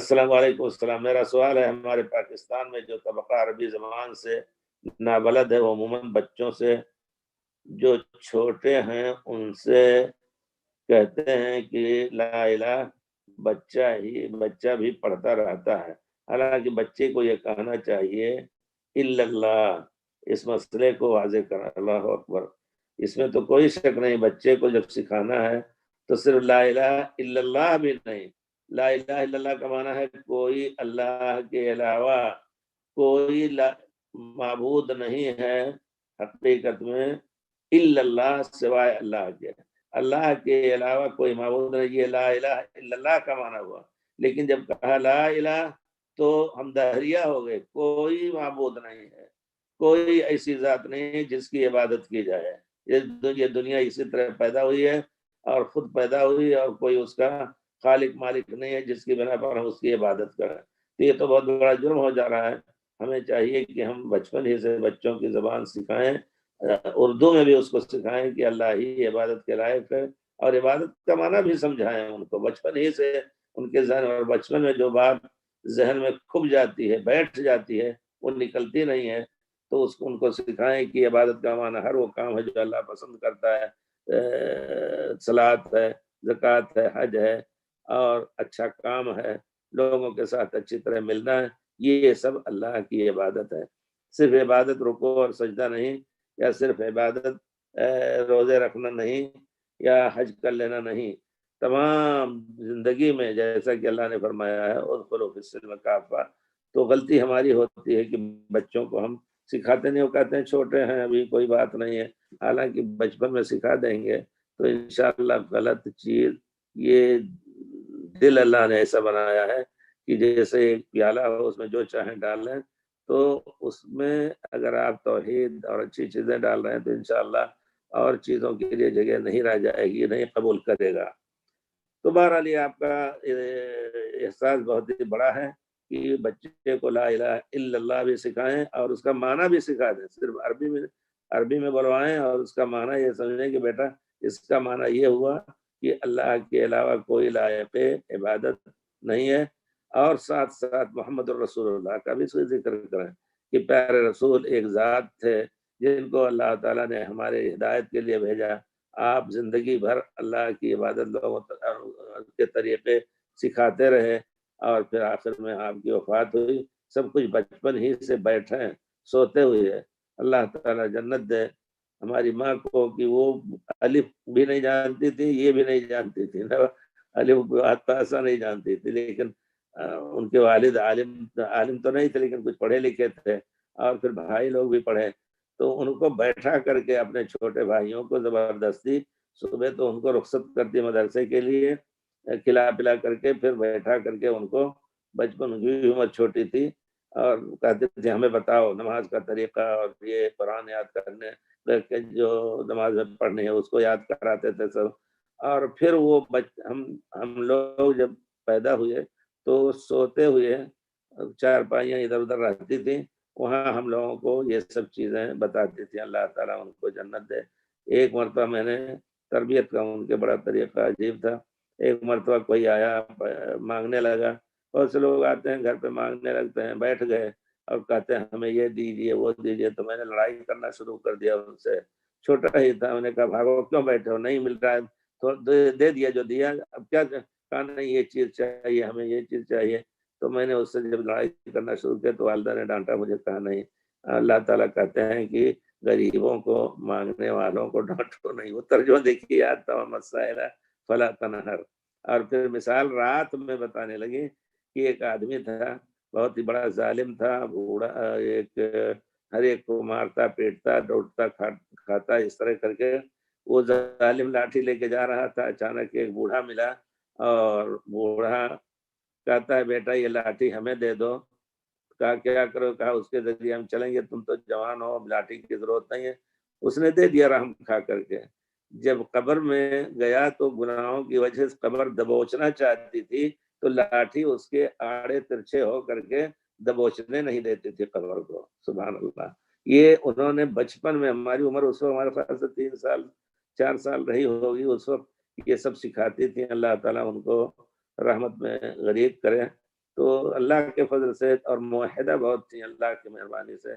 السلام علیکم السلام. میرا سوال ہے، ہمارے پاکستان میں جو طبقہ عربی زبان سے نابلد ہے وہ عموماً بچوں سے جو چھوٹے ہیں ان سے کہتے ہیں کہ لا الہ، بچہ بھی پڑھتا رہتا ہے، حالانکہ بچے کو یہ کہنا چاہیے الا اللہ. اس مسئلے کو واضح کرنا. اللہ اکبر. اس میں تو کوئی شک نہیں، بچے کو جب سکھانا ہے تو صرف لا الہ الا اللہ بھی نہیں. لا الہ الا اللہ کا معنی ہے کوئی اللہ کے علاوہ کوئی معبود نہیں ہے حقیقت میں الا اللہ، سوائے اللہ کے. اللہ کے علاوہ کوئی معبود نہیں، یہ لا الہ الا اللہ کا معنی ہوا. لیکن جب کہا لا الہ تو ہم دہریہ ہو گئے، کوئی معبود نہیں ہے، کوئی ایسی ذات نہیں ہے جس کی عبادت کی جائے. یہ دنیا اسی طرح پیدا ہوئی ہے اور خود پیدا ہوئی، اور کوئی اس کا خالق مالک نہیں ہے جس کی بنا پر ہم اس کی عبادت کریں. تو یہ تو بہت بڑا جرم ہو جا رہا ہے. ہمیں چاہیے کہ ہم بچپن ہی سے بچوں کی زبان سکھائیں، اردو میں بھی اس کو سکھائیں کہ اللہ ہی عبادت کے لائق ہے، اور عبادت کا معنی بھی سمجھائیں ان کو بچپن ہی سے. ان کے ذہن، اور بچپن میں جو بات ذہن میں کھب جاتی ہے، بیٹھ جاتی ہے، وہ نکلتی نہیں ہے، تو ان کو سکھائیں کہ عبادت کا معنی ہر وہ کام ہے جو اللہ پسند کرتا ہے. صلاۃ ہے، زکوٰۃ ہے، حج ہے، اور اچھا کام ہے، لوگوں کے ساتھ اچھی طرح ملنا ہے. یہ سب اللہ کی عبادت ہے. صرف عبادت رکوع اور سجدہ نہیں، یا صرف عبادت روزے رکھنا نہیں، یا حج کر لینا نہیں. تمام زندگی میں جیسا کہ اللہ نے فرمایا ہے ادخلوا فی السلم کافہ. تو غلطی ہماری ہوتی ہے کہ بچوں کو ہم سکھاتے نہیں، وہ کہتے ہیں چھوٹے ہیں ابھی کوئی بات نہیں ہے. حالانکہ بچپن میں سکھا دیں گے تو انشاءاللہ غلط چیز. یہ دل اللہ نے ایسا بنایا ہے کہ جیسے ایک پیالہ ہو، اس میں جو چاہیں ڈالیں، تو اس میں اگر آپ توحید اور اچھی چیزیں ڈال رہے ہیں تو انشاءاللہ اور چیزوں کے لیے جگہ نہیں رہ جائے گی، نہیں قبول کرے گا. تو بہرحال یہ آپ کا احساس بہت ہی بڑا ہے کہ بچے کو لا الہ الا اللہ بھی سکھائیں اور اس کا معنی بھی سکھا دیں. صرف عربی میں بلوائیں اور اس کا معنی یہ سمجھیں کہ بیٹا اس کا معنی یہ ہوا کہ اللہ کے علاوہ کوئی لائق عبادت نہیں ہے. اور ساتھ ساتھ محمد الرسول اللہ کا بھی ذکر کریں کہ پیارے رسول ایک ذات تھے جن کو اللہ تعالیٰ نے ہمارے ہدایت کے لیے بھیجا. آپ زندگی بھر اللہ کی عبادت لوگوں کے طریقے سکھاتے رہے، اور پھر آخر میں آپ کی وفات ہوئی. سب کچھ بچپن ہی سے بیٹھے سوتے ہوئے. اللہ تعالیٰ جنت دے ہماری ماں کو کہ وہ الف بھی نہیں جانتی تھی، یہ بھی نہیں جانتی تھی، الف ایسا نہیں جانتی تھی، لیکن ان کے والد عالم تو نہیں تھے لیکن کچھ پڑھے لکھے تھے، اور پھر بھائی لوگ بھی پڑھے. تو ان کو بیٹھا کر کے اپنے چھوٹے بھائیوں کو زبردستی صبح تو ان کو رخصت کرتی مدرسے کے لیے، کھلا پلا کر کے پھر بیٹھا کر کے ان کو، بچپن کی عمر چھوٹی تھی، اور کہتے تھے ہمیں بتاؤ نماز کا طریقہ، اور یہ قرآن یاد کرنے جو نماز پڑھنی ہے اس کو یاد کراتے تھے سب. اور پھر وہ ہم لوگ جب پیدا ہوئے تو سوتے ہوئے چار پائیاں ادھر ادھر رہتی تھیں، وہاں ہم لوگوں کو یہ سب چیزیں بتاتی تھی. اللہ تعالیٰ ان کو جنت دے. ایک مرتبہ میں نے تربیت کا ان کے بڑا طریقہ عجیب تھا. ایک مرتبہ کوئی آیا مانگنے لگا، بہت سے لوگ آتے ہیں گھر پہ مانگنے لگتے ہیں، بیٹھ گئے اور کہتے ہیں ہمیں یہ دیجیے وہ دیجیے. تو میں نے لڑائی کرنا شروع کر دیا ان سے. چھوٹا ہی تھا، میں نے کہا بھاگو، کیوں بیٹھے ہو، نہیں مل رہا ہے تو دے دیا جو دیا، اب کیا کہا نہیں یہ چیز چاہیے ہمیں، یہ چیز چاہیے. تو میں نے اس سے جب لڑائی کرنا شروع کیا تو والدہ نے ڈانٹا مجھے، کہا نہیں، اللہ تعالیٰ کہتے ہیں کہ غریبوں کو، مانگنے والوں کو ڈانٹو نہیں. وہ ترجمہ دیکھیے یاد تھا مسائل فلا تنہر. اور پھر مثال رات میں بتانے لگی کہ ایک آدمی تھا بہت ہی بڑا ظالم تھا، بوڑھا، ایک ہر ایک کو مارتا پیٹتا ڈوٹتا کھاتا، اس طرح کر کے وہ ظالم لاٹھی لے کے جا رہا تھا. اچانک ایک بوڑھا ملا، اور بوڑھا کہتا ہے بیٹا یہ لاٹھی ہمیں دے دو. کہا کیا کرو، کہا اس کے ذریعے ہم چلیں گے، تم تو جوان ہو، اب لاٹھی کی ضرورت نہیں ہے. اس نے دے دیا رحم کھا کر کے. جب قبر میں گیا تو گناہوں کی وجہ سے قبر دبوچنا چاہتی تھی، تو لاٹھی اس کے آڑے ترچھے ہو کر کے دبوچنے نہیں دیتی تھی قبر کو. سبحان اللہ. یہ انہوں نے بچپن میں، ہماری عمر اس وقت ہمارے خیال سے 3 سال 4 سال رہی ہوگی، اس وقت یہ سب سکھاتی تھی. اللہ تعالیٰ ان کو رحمت میں غریق کرے. تو اللہ کے فضل سے اور معاہدہ بہت تھی اللہ کی مہربانی سے،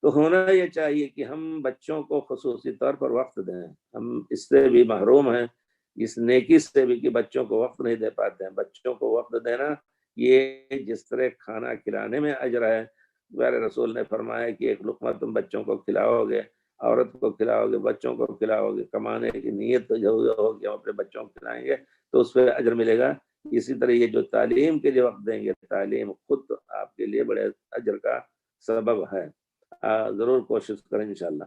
تو ہونا یہ چاہیے کہ ہم بچوں کو خصوصی طور پر وقت دیں۔ ہم اس سے بھی محروم ہیں، اس نیکی سے بھی کہ بچوں کو وقت نہیں دے پاتے ہیں۔ بچوں کو وقت دینا یہ جس طرح کھانا کھلانے میں اجر ہے، پیارے رسول نے فرمایا کہ ایک لقمہ تم بچوں کو کھلاؤ گے، عورت کو کھلاؤ گے، بچوں کو کھلاؤ گے، کمانے کی نیت جو ہوگی ہم اپنے بچوں کو کھلائیں گے تو اس پہ اجر ملے گا۔ اسی طرح یہ جو تعلیم کے لیے وقت دیں گے، تعلیم خود آپ کے لیے بڑے اجر کا سبب ہے۔ ضرور کوشش کریں انشاءاللہ۔